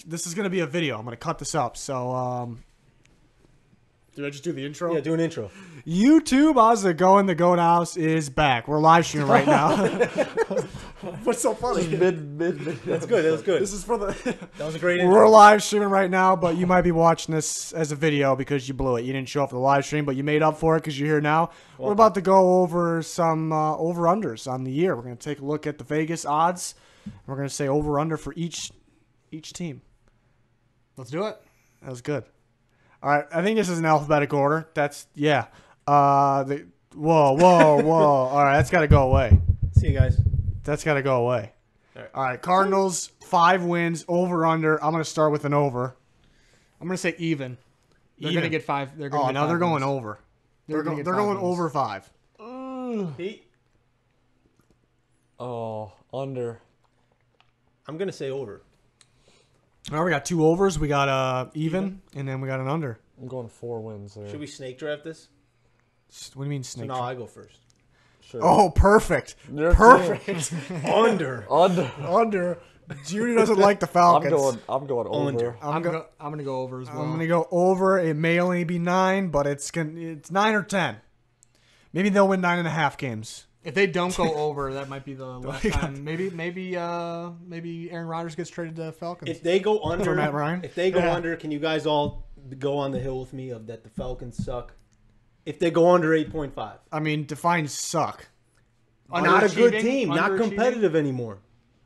this is gonna be a video. I'm gonna cut this up. So did I just do the intro? Yeah, do an intro. YouTube, how's it going? The Goat House is back. We're live streaming right now. What's so funny? Mid. That's good. That was good. This is for the. That was a great intro. We're live streaming right now, but you might be watching this as a video because you blew it. You didn't show up for the live stream, but you made up for it because you're here now. We're about to go over some over-unders on the year. We're going to take a look at the Vegas odds. We're going to say over-under for each team. Let's do it. That was good. All right, I think this is in alphabetical order. Yeah. Whoa. All right, that's got to go away. See you guys. That's got to go away. All right, Cardinals, 5 wins, over-under. I'm going to start with an over. I'm going to say even. They're going to get 5. They're going to get now 5 they're going wins. over. They're gonna get going 5 wins. over 5. Pete? Oh, under. I'm going to say over. All right, we got 2 overs. We got even, and then we got an under. I'm going 4 wins there. Should we snake draft this? What do you mean So snake? now I go first. Sure. Oh, perfect. Your Perfect. Under. Under. Under. Judy doesn't like the Falcons. I'm going over. Under. I'm going to go over as well. I'm gonna go over. It may only be 9, but it's 9 or 10. Maybe they'll win 9.5 games. If they don't go over, that might be the last time. Maybe Aaron Rodgers gets traded to the Falcons. If they go under, Matt Ryan? if they go under, can you guys all go on the hill with me of that the Falcons suck? If they go under 8.5. I mean, define suck. Not a good Underachieving? team. Not Underachieving? competitive anymore.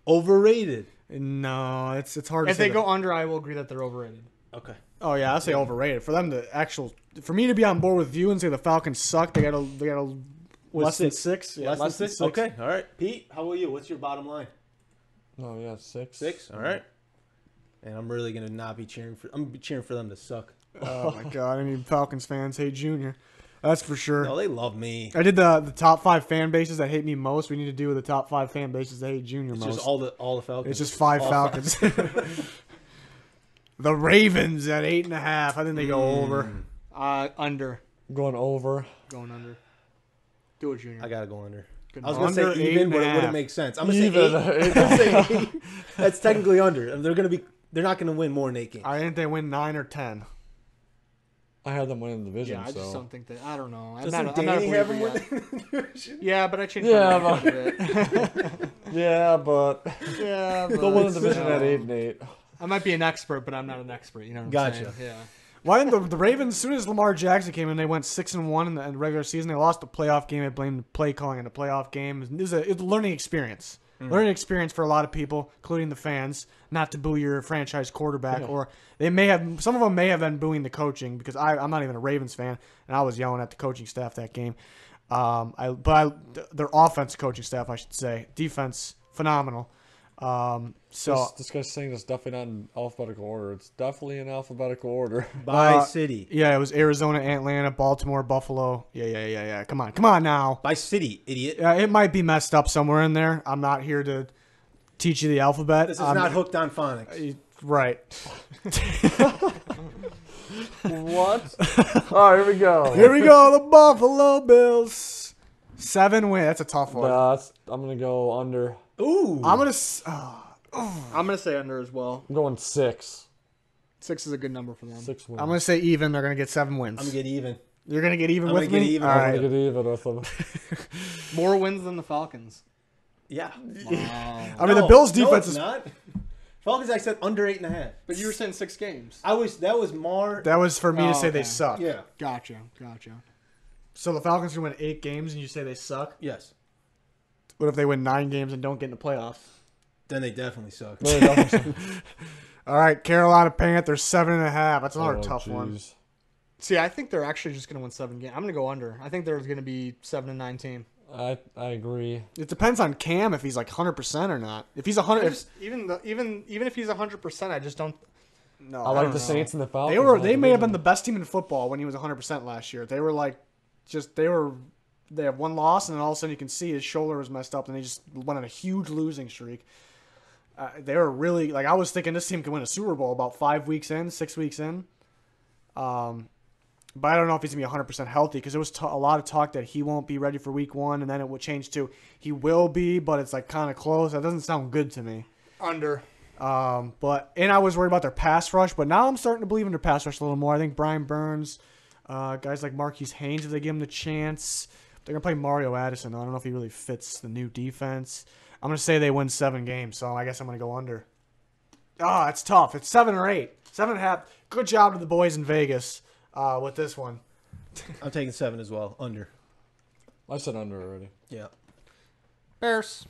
Overrated. No, it's hard to If say. they go under, I will agree that they're overrated. Okay. Oh yeah, I'll say overrated. For them for me to be on board with you and say the Falcons suck, they gotta less than 6. Yeah, Less than 6? Okay. All right. Pete, how about you? What's your bottom line? No, yeah, 6. 6? All right. And I'm really going to not be cheering for... I'm gonna be cheering for them to suck. Oh my god, I mean Falcons fans hate Junior. That's for sure. No, they love me. I did the top 5 fan bases that hate me most. We need to do the top 5 fan bases that hate Junior It's most. just all the Falcons. It's just 5 All Falcons. The Ravens at 8.5. I think they go over. Under. I'm going over. Going under. Do it, Junior. I got to go under. Good I was going to Under say even, but it 8.5. wouldn't make sense. I'm going to Even. say 8. I'm gonna say 8. That's technically under. And they're not going to win more than 8 games. I think they win 9 or 10. I had them winning the division, Yeah, I just so. don't think that. I don't know. I'm Doesn't not a Danny have them believer win yet. the division? Yeah, but I changed Yeah, my mind a bit. Yeah, but Yeah, but they'll win the division at 8-8. I might be an expert, but I'm not an expert. You know what I'm Gotcha. saying? Yeah. Why didn't the Ravens, as soon as Lamar Jackson came in, they went 6-1 in the regular season. They lost the playoff game. I blamed the play calling in the playoff game. It was a learning experience. Learning experience for a lot of people, including the fans, not to boo your franchise quarterback. Yeah. Or some of them may have been booing the coaching because I'm not even a Ravens fan, and I was yelling at the coaching staff that game. Their offense coaching staff, I should say. Defense, phenomenal. This guy's saying it's definitely not in alphabetical order. It's definitely in alphabetical order. By city. Yeah, it was Arizona, Atlanta, Baltimore, Buffalo. Yeah. Come on now. By city, idiot. Yeah, it might be messed up somewhere in there. I'm not here to teach you the alphabet. This is not hooked on phonics. Right. What? All right, here we go. Here we go, the Buffalo Bills. 7 win. That's a tough one. I'm going to go under. Ooh. I'm gonna. I'm gonna say under as well. I'm going 6. 6 is a good number for them. 6 wins. I'm gonna say even. They're gonna get 7 wins. I'm going to get even. You're gonna get even I'm with gonna me. get even. All I'm I'm right. going to get even with them. More wins than the Falcons. Yeah. Wow. I mean, the Bills' defense it's is. not. Falcons, I said under 8.5. But you were saying 6 games. That was Mar. That was for me to Oh, say they okay. suck. Yeah. Gotcha. So the Falcons can win 8 games, and you say they suck. Yes. What if they win 9 games and don't get in the playoffs? Then they definitely suck. No, they don't. All right, Carolina Panthers 7.5. That's another tough one. jeez. See, I think they're actually just gonna win 7 games. I'm gonna go under. I think there's gonna be 7-19. I agree. It depends on Cam if he's like 100% or not. If he's 100, Even if he's 100%, I just don't. no, I like don't the know. Saints and the Falcons. They may have been the best team in football when he was 100% last year. They were like, they have 1 loss, and then all of a sudden you can see his shoulder was messed up, and they just went on a huge losing streak. They were really I was thinking this team could win a Super Bowl about 5 weeks in, 6 weeks in. But I don't know if he's going to be 100% healthy because there was a lot of talk that he won't be ready for week 1, and then it would change to he will be, but it's like kind of close. That doesn't sound good to me. Under. And I was worried about their pass rush, but now I'm starting to believe in their pass rush a little more. I think Brian Burns, guys like Marquise Haynes, if they give him the chance, they're gonna play Mario Addison. I don't know if he really fits the new defense. I'm gonna say they win 7 games, so I guess I'm gonna go under. Oh, it's tough. It's 7 or 8, 7.5. Good job to the boys in Vegas with this one. I'm taking 7 as well. Under. I said under already. Yeah. Bears.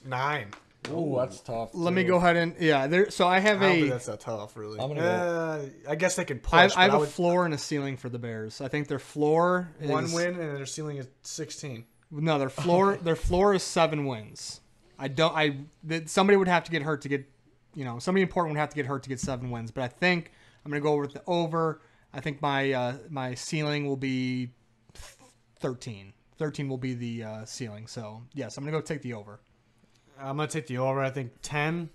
9. Ooh, that's tough. Let me too. go ahead and there. So I have I don't think a that's that tough, really. I'm gonna I guess they can push. I but have a would- floor and a ceiling for the Bears. I think their floor is 1 win and their ceiling is 16. No, their floor is 7 wins. Somebody would have to get hurt to get, somebody important would have to get hurt to get 7 wins. But I think I'm going to go with the over. I think my ceiling will be 13. 13 will be the ceiling. So yes, I'm going to go take the over. I'm going to take the over. I think 10.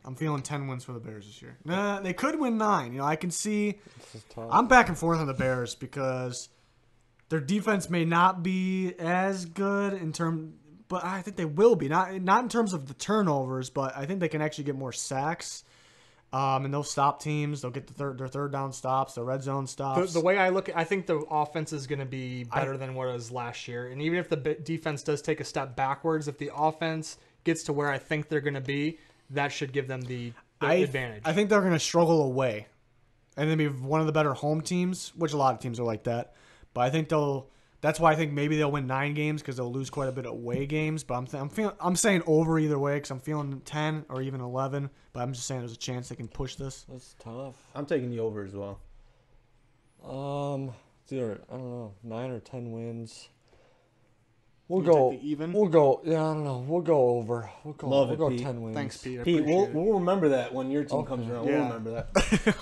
I'm feeling 10 wins for the Bears this year. Nah, they could win 9. I can see. This is tough. I'm back and forth on the Bears because their defense may not be as good but I think they will be. Not in terms of the turnovers, but I think they can actually get more sacks. And they'll stop teams. They'll get their third down stops, their red zone stops. The way I look at I think the offense is going to be better than what it was last year. And even if the defense does take a step backwards, if the offense gets to where I think they're going to be, that should give them the advantage. I think they're going to struggle away. And then be one of the better home teams, which a lot of teams are like that. But I think that's why I think maybe they'll win 9 games because they'll lose quite a bit of away games. But I'm saying over either way because I'm feeling 10 or even 11. But I'm just saying there's a chance they can push this. That's tough. I'm taking the over as well. It's either, I don't know, 9 or 10 wins. We'll You go take the even? We'll go. Yeah, I don't know. We'll go over. We'll go. Love we'll it, go Pete. 10 wins. Thanks, Pete. I Pete, appreciate it. we'll remember that when your team Okay. comes around. Yeah. We'll remember that.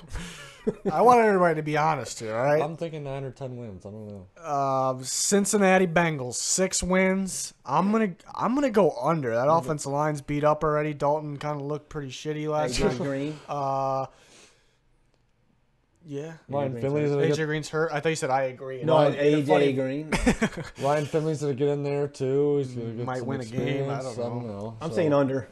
I want everybody to be honest here, all right? I'm thinking 9 or 10 wins. I don't know. Cincinnati Bengals 6 wins. I'm gonna go under. That offensive line's beat up already. Dalton kind of looked pretty shitty last AJ year. Green. Yeah. Ryan Green's Finley's gonna AJ get. Green's hurt. I thought you said I agree. No, Ryan- AJ Green. Ryan Finley's gonna get in there too. He's gonna get Might some win a game. I experience. don't know. I'm So, saying under.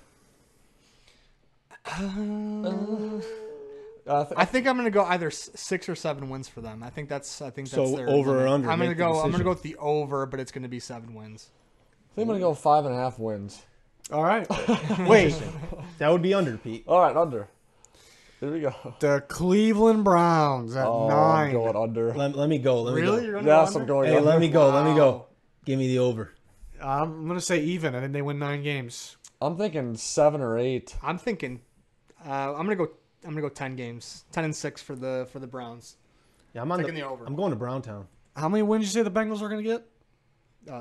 I think I'm going to go either 6 or 7 wins for them. I think that's So their over or limit. under, I'm going to make the go. I'm going to decision. go with the over, but it's going to be 7 wins. I think I'm gonna go 5.5 wins. All right. Wait. That would be under, Pete. All right, under. There we go. The Cleveland Browns at Oh, 9. I'm going under. Let me go. Let me Really? go. You're gonna Yes, go I'm under? going Hey, under. let me go. Let me Wow. go. Give me the over. I'm gonna say even. I think they win 9 games. I'm thinking 7 or 8. I'm thinking. I'm going to go. I'm going to go 10 games, 10-6 for the Browns. Yeah, I'm on Taking the over. I'm going to Browntown. How many wins you say the Bengals are gonna get?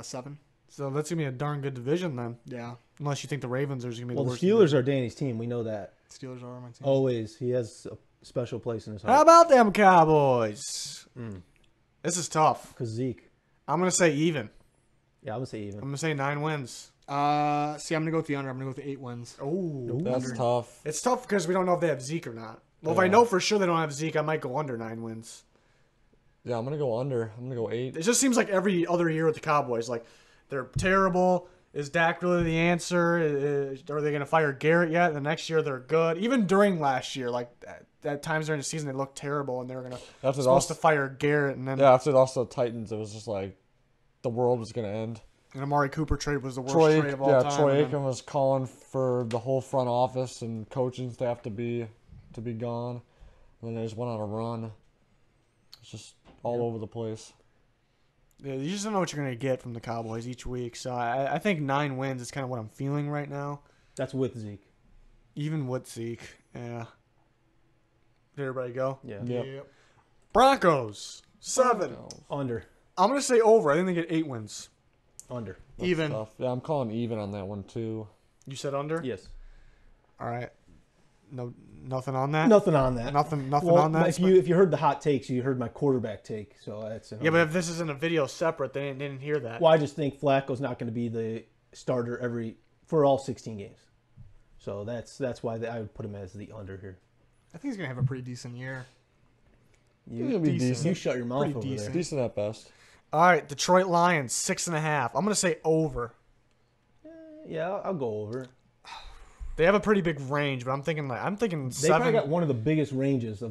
7. So that's gonna be a darn good division then. Yeah. Unless you think the Ravens are gonna be Well, the the worst. Steelers are Danny's team. We know that. Steelers are on my team. Always. He has a special place in his How heart. about them Cowboys? This is tough. Because Zeke. I'm gonna say even. Yeah, I'm going to say I'm even. gonna say 9 wins. See, I'm going to go with the under. I'm going to go with the 8 wins. Oh, That's tough. it's tough because we don't know if they have Zeke or not. Well, if I know for sure they don't have Zeke, I might go under 9 wins. Yeah, I'm gonna go under. I'm gonna go 8. It just seems like every other year with the Cowboys, like they're terrible. Is Dak really the answer? Are they going to fire Garrett yet? The next year they're good. Even during last year, like at times during the season they looked terrible, and they were supposed to fire Garrett, and then Yeah, after also Titans, it was just like the world was gonna end. and Amari Cooper trade was the worst Troy, trade of all time. Troy and then- Aikman was calling for the whole front office and coaching staff to be gone, and then they just went on a run. It's just all over the place. Yeah, you just don't know what you're going to get from the Cowboys each week. So I think 9 wins is kind of what I'm feeling right now. That's with Zeke. Even with Zeke. Yeah. Did everybody go? Yeah. Yep. Broncos, 7. Under. I'm going to say over. I think they get 8 wins. Under. That's Even. tough. Yeah, I'm calling even on that one too. You said under? Yes. All right. No, nothing on that? Nothing on that. Nothing Well, on that? if you heard the hot takes, you heard my quarterback take. So that's Yeah, but if this isn't a video separate, they didn't hear that. well, I just think Flacco's not going to be the starter for all 16 games. So that's why I would put him as the under here. I think he's going to have a pretty decent year. He's gonna be decent. decent. You shut your mouth Pretty over decent. Decent at best. All right, Detroit Lions, 6.5. I'm going to say over. there. Yeah, I'll go over. They have a pretty big range, but I'm thinking They 7. probably got one of the biggest ranges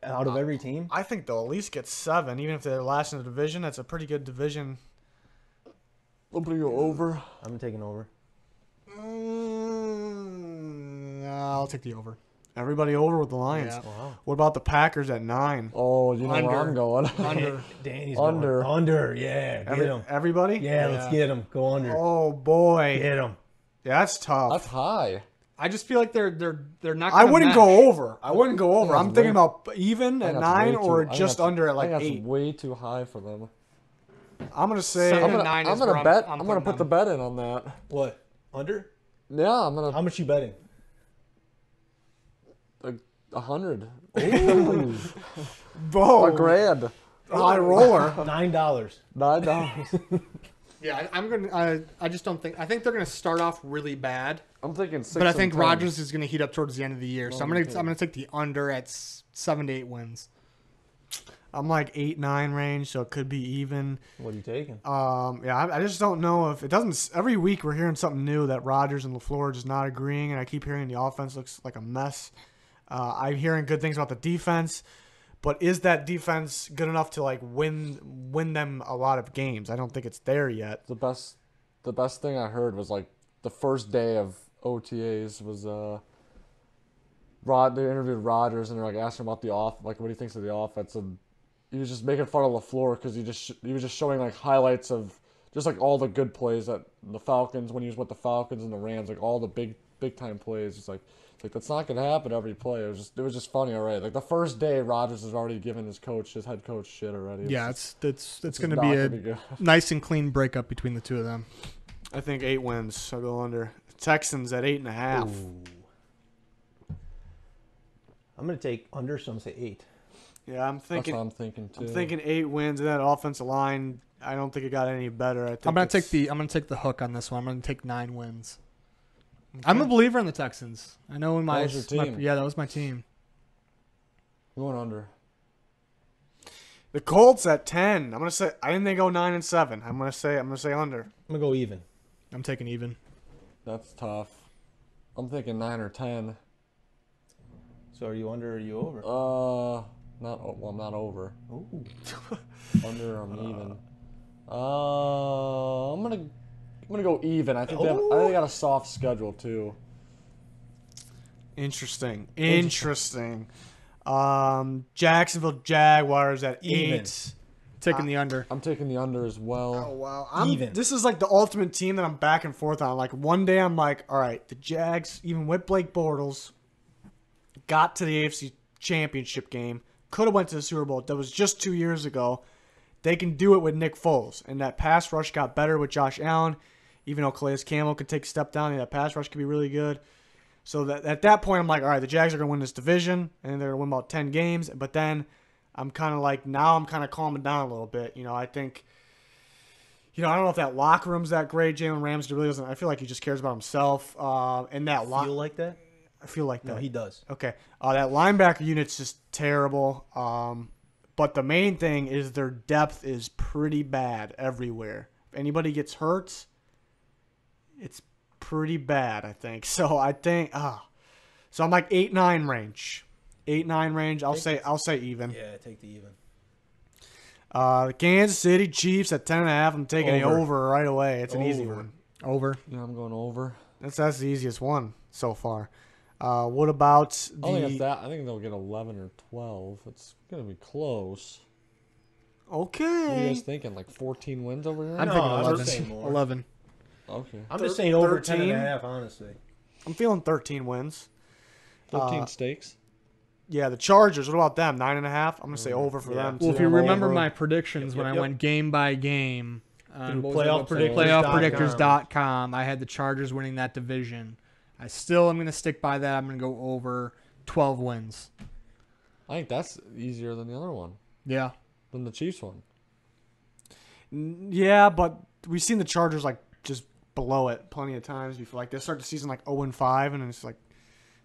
out of every team. I think they'll at least get 7, even if they're last in the division. That's a pretty good division. I'm gonna go over. I'm taking over. I'll take the over. Everybody over with the Lions. Yeah. Wow. What about the Packers at 9? Oh, you know where Under. I'm going. Under. Danny's Under. going. Under. Yeah. Get him. Everybody? Yeah, let's get him. Go under. Oh boy, Get him. yeah, that's tough. That's high. I just feel like they're not. I Gonna wouldn't mesh. go over. I wouldn't go over. that's I'm thinking way- about even I at think that's 9 way or too- I think just that's- under at like I think 8. that's way too high for them. I'm gonna say 7 I'm and gonna, 9 I'm is gonna where bet. I'm I'm gonna putting put the them. bet in on that. What? Under? Yeah, I'm gonna How much you betting? 100. Bo, A grand. high roller. $9. $9. Yeah, I'm gonna. I just don't think. I think they're gonna start off really bad, I'm thinking 6. but I think and 10. Rodgers is gonna heat up towards the end of the year. So I'm gonna take the under at 7 to 8 wins. I'm like 8-9 range, so it could be even. What are you taking? Yeah, I just don't know if it doesn't. Every week we're hearing something new that Rodgers and LaFleur are just not agreeing, and I keep hearing the offense looks like a mess. I'm hearing good things about the defense, but is that defense good enough to like win them a lot of games? I don't think it's there yet. The best thing I heard was like the first day of OTAs was they interviewed Rodgers and they're like asking him about the like what he thinks of the offense, and he was just making fun of LaFleur because he was just showing like highlights of just like all the good plays that the Falcons when he was with the Falcons and the Rams, like all the big time plays. It's like that's not gonna happen every play. It was just funny already. Like the first day, Rodgers has already given his head coach shit already. Yeah, just- it's going not to be gonna a be good. nice and clean breakup between the two of them. I think 8 wins. I'll go under. Texans at 8.5. Ooh. I'm going to take under, so I'm going to say 8. Yeah, I'm That's thinking. what I'm thinking too. I'm thinking 8 wins, and that offensive line. I don't think it got any better. I think I'm gonna it's- take the hook on this one. I'm gonna take 9 wins. I'm a believer in the Texans. I know in my, That was your team. yeah, that was my team. I'm going under. The Colts at 10. I'm gonna say. I think they go 9 and 7. I'm gonna say under. I'm going to go even. I'm taking even. That's tough. I'm thinking 9 or 10. So are you under or are you over? I'm not over. Ooh. Under, I'm even. I'm gonna go even. I think they got a soft schedule too. Interesting. Jacksonville Jaguars at Even. 8. Taking the under. I'm taking the under as well. Oh wow. Even. This is like the ultimate team that I'm back and forth on. Like one day I'm like, all right, the Jags, even with Blake Bortles, got to the AFC Championship game. Could have went to the Super Bowl. That was just 2 years ago. They can do it with Nick Foles. And that pass rush got better with Josh Allen. Even though Calais Campbell could take a step down, that pass rush could be really good. So that at that point, I'm like, all right, the Jags are going to win this division, and they're going to win about 10 games. But then I'm kind of like, now I'm kind of calming down a little bit. I think, I don't know if that locker room's that great. Jalen Ramsey really doesn't. I feel like he just cares about himself. And that Feel like that? I feel like that. No, he does. Okay. That linebacker unit's just terrible. But the main thing is their depth is pretty bad everywhere. If anybody gets hurt, it's pretty bad, I think. So I think so I'm like 8-9 range. 8-9 range. I'll say even. Yeah, take the even. The Kansas City Chiefs at 10.5. I'm taking the Over. over right away. It's an easy Over. one. Over. Yeah, I'm going over. That's the easiest one so far. What about I think it's the that. I think they'll get 11 or 12. It's gonna be close. What are you Okay. guys thinking? Like 14 wins over here? I'm No, thinking I'm 11. saying more. 11. Okay. I'm just saying over 13? 10.5, honestly. I'm feeling 13 wins. 13 stakes. Yeah, the Chargers. What about them? 9.5. I'm gonna say over for Yeah. them. Well, if too. you I'm remember over. my predictions Yep, when yep, I yep. went game by game on Through what was that website? playoffpredictors.com. playoffpredictors.com, I had the Chargers winning that division. I still am going to stick by that. I'm going to go over 12 wins. I think that's easier than the other one, Yeah. than the Chiefs one. Yeah, but we've seen the Chargers like just blow it plenty of times before. Like they start the season like 0-5, and it's like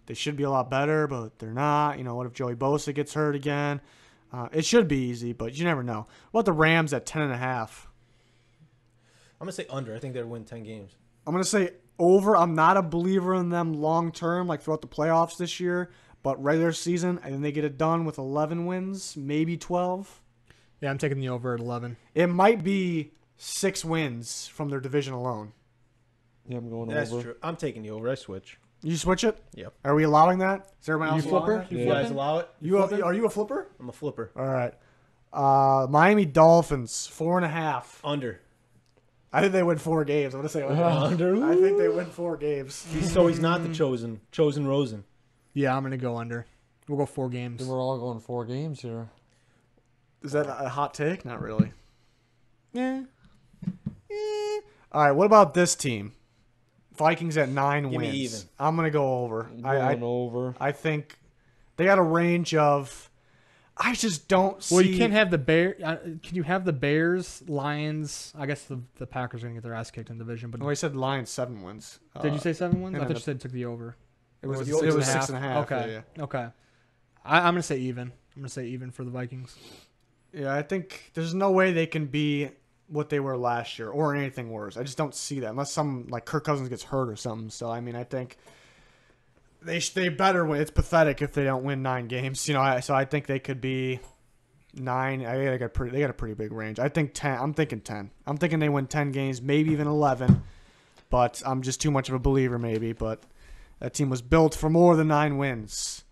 they should be a lot better, but they're not. What if Joey Bosa gets hurt again? It should be easy, but you never know. What about the Rams at 10.5? I'm going to say under. I think they'll win 10 games. I'm gonna say Over. I'm not a believer in them long term, like throughout the playoffs this year. But regular season, I think they get it done with 11 wins, maybe 12. Yeah, I'm taking the over at 11. It might be 6 wins from their division alone. Yeah, I'm going That's over. true. I'm taking the over. I switch. You switch it? Yep. Are we allowing that? Is everyone else You allowing flipper? that? You Yeah. guys allow it? Are you a flipper? I'm a flipper. All right. Miami Dolphins 4.5. Under. I think they win 4 games. I'm gonna say under. Under. I think they win 4 games. So he's not the chosen Rosen. Yeah, I'm going to go under. We'll go 4 games. We're all going 4 games here. Is that a hot take? Not really. Yeah. All right. What about this team? Vikings at 9 Give me wins. even. I'm gonna go over. Going over. I think they got a range of. I just don't see. Well, you can't have the Bear. Can you have the Bears, Lions? I guess the Packers are going to get their ass kicked in the division. But Well, I said Lions 7 wins. did you say 7 wins? and I then thought you said took the over. It was Or was it 6.5. Okay. Yeah. Okay. I'm going to say even. I'm going to say even for the Vikings. Yeah, I think there's no way they can be what they were last year or anything worse. I just don't see that unless some like Kirk Cousins gets hurt or something. So I mean, I think they better win. It's pathetic if they don't win 9 games. You know, so I think they could be 9. They got a pretty big range. I think 10. I'm thinking 10. I'm thinking they win 10 games, maybe even 11. But I'm just too much of a believer, maybe. But that team was built for more than 9 wins.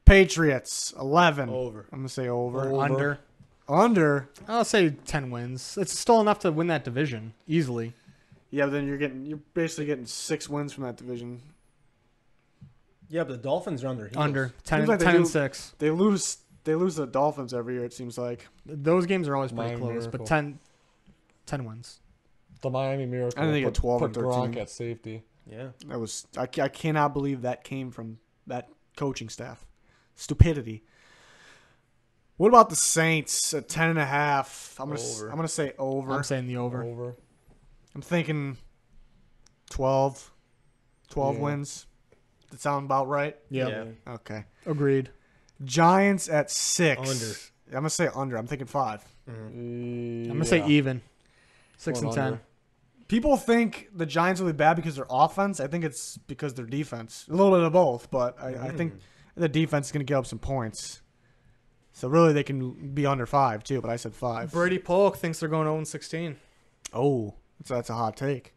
Patriots 11. Over. I'm gonna say over. Under. Under. I'll say 10 wins. It's still enough to win that division easily. Yeah, but then you're basically getting 6 wins from that division. Yeah, but the Dolphins are under. Heels. Under 10, Seems like they 10 and do- 6. They lose to the Dolphins every year. It seems like. Those games are always pretty Miami close, Miracle. but 10 wins. The Miami Miracle. I think they get put- 12 or put Gronk 13. at safety. Yeah. That was I cannot believe that came from that coaching staff. Stupidity. What about the Saints at 10.5? Over. I'm gonna say over. I'm saying the over. Over. I'm thinking 12 Yeah. wins. That sound about right? Yep. Yeah. Okay. Agreed. Giants at 6. Under. I'm gonna say under. I'm thinking 5. I'm going to say even. 6 and Going 10. under. People think the Giants will be bad because their offense. I think it's because their defense. A little bit of both, but I think the defense is going to give up some points. So really, they can be under 5 too. But I said 5. Brady Polk thinks they're going 0-16. Oh, that's a hot take.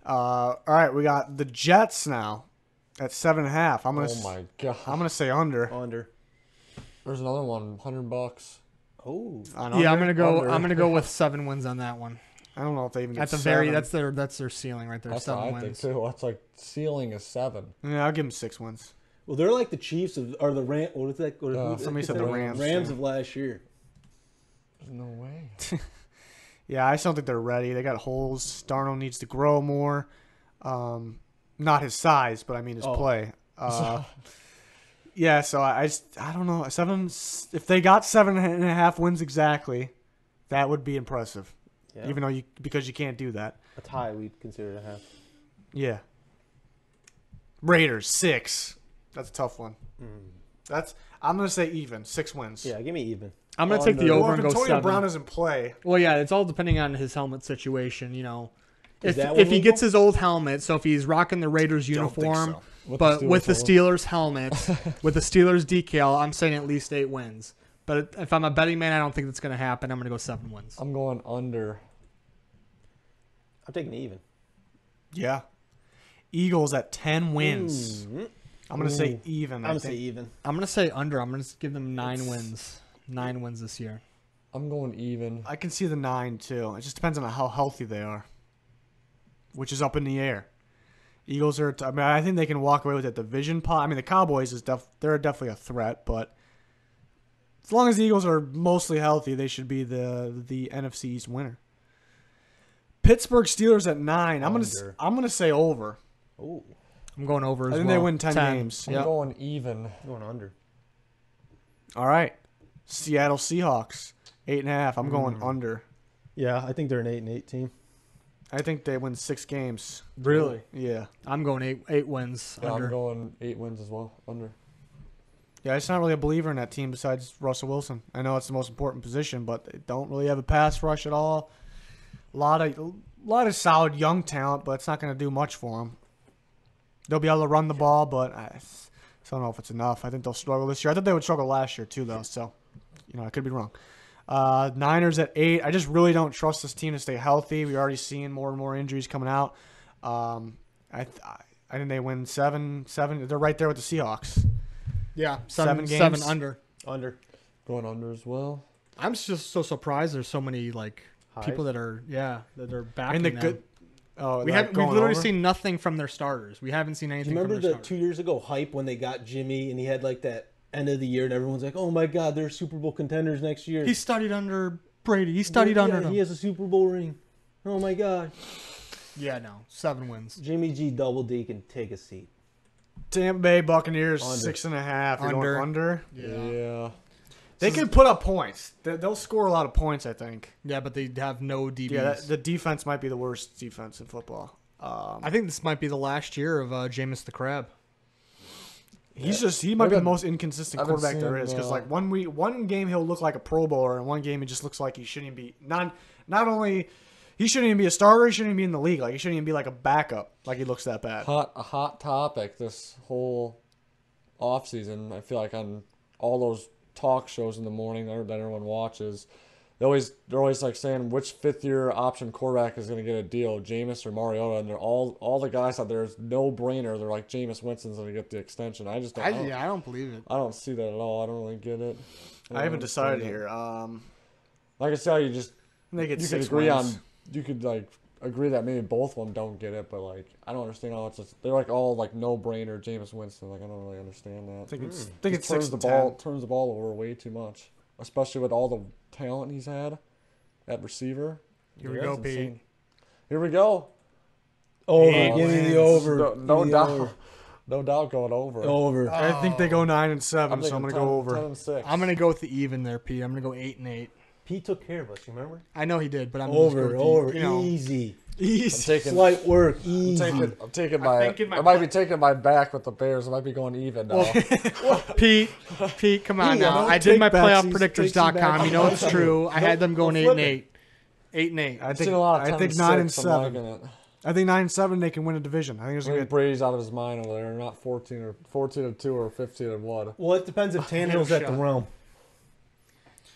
All right, we got the Jets now at 7.5. Oh my god. I'm gonna say under. Under. There's another one. $100. Oh. On Yeah, I'm under? gonna go. Under. I'm gonna go with 7 wins on that one. I don't know if they even get At the 7. that's their ceiling right there. That's what 7 I think wins. too. That's like ceiling is 7. Yeah, I'll give them 6 wins. Well, they're like the Chiefs of, or the Ram. What is that? Somebody said the Rams. Rams of last year. There's no way. Yeah, I just don't think they're ready. They got holes. Darnold needs to grow more. Not his size, but I mean his play. Yeah, so I don't know. 7. If they got 7.5 wins exactly, that would be impressive. Yeah. Even though because you can't do that. A tie, we'd consider to have. Yeah. Raiders 6. That's a tough one. I'm gonna say even 6 wins. Yeah, give me even. I'm gonna take the Under. over Well, if and go Antonio 7. Brown doesn't play, Well, yeah, it's all depending on his helmet situation. You know, Is if that if one he legal? gets his old helmet, so if he's rocking the Raiders Don't think uniform, so. but with the Steelers Steelers helmet, with the Steelers decal, I'm saying at least 8 wins. But if I'm a betting man, I don't think that's gonna happen. I'm gonna go 7 wins. I'm going under. I'm taking even. yeah. Eagles at 10 wins. I'm gonna say even. I'm I gonna say think. even. I'm gonna say under. I'm gonna give them 9 wins. 9 wins this year. I'm going even. I can see the 9 too. It just depends on how healthy they are, which is up in the air. Eagles are. I mean, I think they can walk away with that division pot. I mean, the Cowboys they're definitely a threat, but as long as the Eagles are mostly healthy, they should be the NFC East winner. Pittsburgh Steelers at 9. Under. I'm gonna say over. Oh, I'm going over as I well. think they win 10 games. I'm Yeah. going even. I'm going under. All right. Seattle Seahawks 8.5. I'm going under. Yeah, I think they're an 8-8 team. I think they win 6 games. Really? Yeah. I'm going 8 wins Yeah, under. I'm going 8 wins as well. Under. Yeah, I'm just not really a believer in that team besides Russell Wilson. I know it's the most important position, but they don't really have a pass rush at all. A lot of solid young talent, but it's not going to do much for them. They'll be able to run the ball, but I don't know if it's enough. I think they'll struggle this year. I thought they would struggle last year too, though. So, I could be wrong. Niners at 8. I just really don't trust this team to stay healthy. We're already seeing more and more injuries coming out. I think they win 7. They're right there with the Seahawks. Yeah, 7 games. 7 under. Under. Going under as well. I'm just so surprised. There's so many like people that are backing them. Good. Oh, We've literally seen nothing from their starters. We haven't seen Do anything. you remember from their the starters. 2 years ago hype when they got Jimmy and he had like that end of the year and everyone's like, oh my God, they're Super Bowl contenders next year. He studied under Brady. He studied under him. He has a Super Bowl ring. Oh my God. Yeah, no, 7 wins. Jimmy G double D can take a seat. Tampa Bay Buccaneers Under. 6.5. You're Under. going under. Yeah. They can put up points. They'll score a lot of points, I think. Yeah, but they have no DBs. Yeah, the defense might be the worst defense in football. I think this might be the last year of Jameis the Crab. He might be the I've most inconsistent I've been quarterback there seeing, is, because like one game he'll look like a Pro Bowler, and one game he just looks like he shouldn't even be not only he shouldn't even be a starter, he shouldn't even be in the league. Like he shouldn't even be like a backup. Like he looks that bad. A hot topic this whole offseason. I feel like on all those talk shows in the morning that everyone watches, they're always like saying which 5th-year option quarterback is going to get a deal, Jameis or Mariota, and they're all the guys out there is no brainer. They're like Jameis Winston's going to get the extension. I just don't. I don't believe it. I don't see that at all. I don't really get it. I haven't decided understand here. Like I said, you They get could 6 agree wins. on. You could like agree that maybe both of them don't get it, but like I don't understand how it's just, they're like all like no brainer Jameis Winston. Like I don't really understand that. I think it's Just 6 turns to the 10. turns the ball over way too much, especially with all the talent he's had at receiver. Here we That's go, Pete. insane. Here we go. Over. Eight Give me wins. the over. No, Give me the doubt. over. No doubt going over. Over. I think they go 9 and 7, so I'm thinking gonna go over. 10 and 6. I'm gonna go with the even there, Pete. I'm gonna go 8 and 8. Pete took care of us, you remember? I know he did, but I'm Over. Just Over. you know, Easy. I'm Easy. taking. Slight work. I'm Easy. taking my. think in my I might be taking my back with the Bears. I might be going even now. Pete, come on Pete, now. don't I did my take backsies, playoffpredictors.com. You know it's true. I had them going 8 and flip 8. 8 and 8. I I've think seen a lot of I 10 think and 9 and 6. I'm liking 7. it. I think 9 and 7 they can win a division. I think there's I gonna think be Brady's out of his mind over there. Not 14 and 2 or 15 and 1. Well, it depends if Tannehill's at the shot. realm.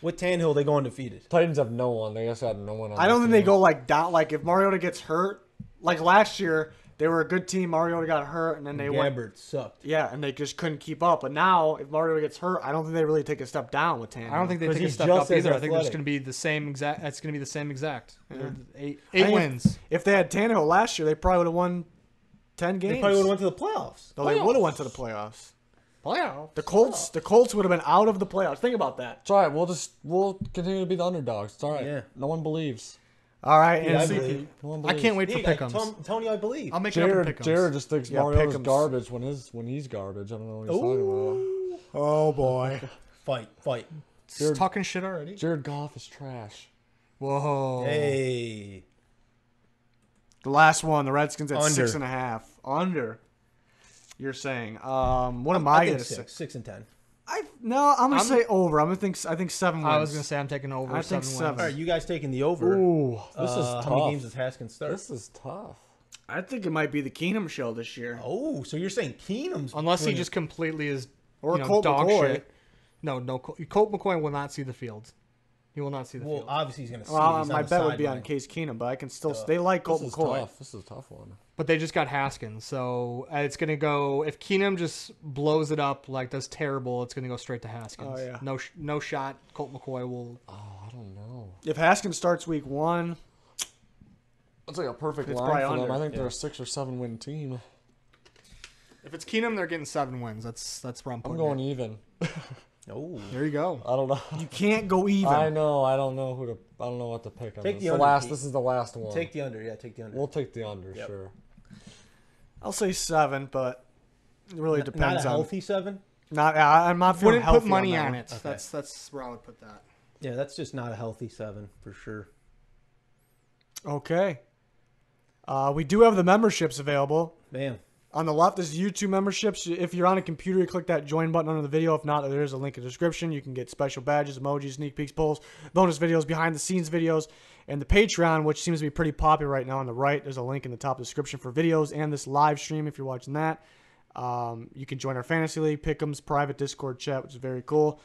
With Tannehill, they go undefeated. Titans have no one. They just had no one. On I don't their think they team. go like down. Like if Mariota gets hurt, like last year they were a good team. Mariota got hurt, and then they went. Gabbert sucked. Yeah, and they just couldn't keep up. But now, if Mariota gets hurt, I don't think they really take a step down with Tannehill. I don't think they Because take a he's step just up as either. I think it's athletic. going to be the same exact. It's going to be the same exact. Yeah. Eight I think wins. If they had Tannehill last year, they probably would have won 10 games. They probably would have went to the playoffs. No, they would have went to the playoffs. Playoff. The Colts would have been out of the playoffs. Think about that. It's all right. We'll continue to be the underdogs. It's all right. Yeah. No one believes. All right, Yeah, I and believe. No one I believes. can't wait for Hey, like, pick'ems. Tony, I believe. I'll make it up in Jared pick'ems. just thinks Yeah, Mariota's pick'ems. garbage when he's garbage. I don't know what he's talking about. oh boy, Fight. Just talking shit already. Jared Goff is trash. Whoa. Hey. the last one, the Redskins at Under. 6.5 under. You're saying, what am I think gonna say? 6 and 10. I'm gonna say over. I think 7 wins. I was going to say I'm taking over. I think 7 7. wins. All right, you guys taking the over. Ooh, this is How tough. many games does Haskins start? This is tough. I think it might be the Keenum show this year. Oh, so you're saying Keenum's Unless he winning. just completely is Or you know, Colt dog McCoy. shit. No, Colt McCoy will not see the field. He will not see the Well, field. obviously he's going to see. Well, He's my on the bet would be on sideline. Case Keenum, but I can still. They like Colt This is McCoy. tough. This is a tough one. But they just got Haskins, so it's going to go. If Keenum just blows it up, like does terrible, it's going to go straight to Haskins. Oh, yeah. No shot. Colt McCoy will. Oh, I don't know. If Haskins starts week 1, That's like a perfect It's line probably for them. under, I think yeah. they're a 6 or 7 win team. If it's Keenum, they're getting 7 wins. That's where I'm I'm putting going it. even. Oh. There you go. I don't know. you can't go even. I know. I don't know who to. I don't know what to pick on. Take this. the The under, last. Pete. This is the last one. Take the under. Yeah, take the under. We'll take the under. Yep. Sure. I'll say 7, but it really Not depends a on. healthy 7? I'm not feeling Wouldn't healthy put money that on one. it. Okay. That's where I would put that. Yeah, that's just not a healthy 7 for sure. Okay. We do have the memberships available. Man. On the left is YouTube memberships. If you're on a computer, you click that join button under the video. If not, there is a link in the description. You can get special badges, emojis, sneak peeks, polls, bonus videos, behind the scenes videos, And the Patreon, which seems to be pretty popular right now on the right, there's a link in the top description for videos and this live stream if you're watching that. You can join our Fantasy League, Pick'ems, private Discord chat, which is very cool.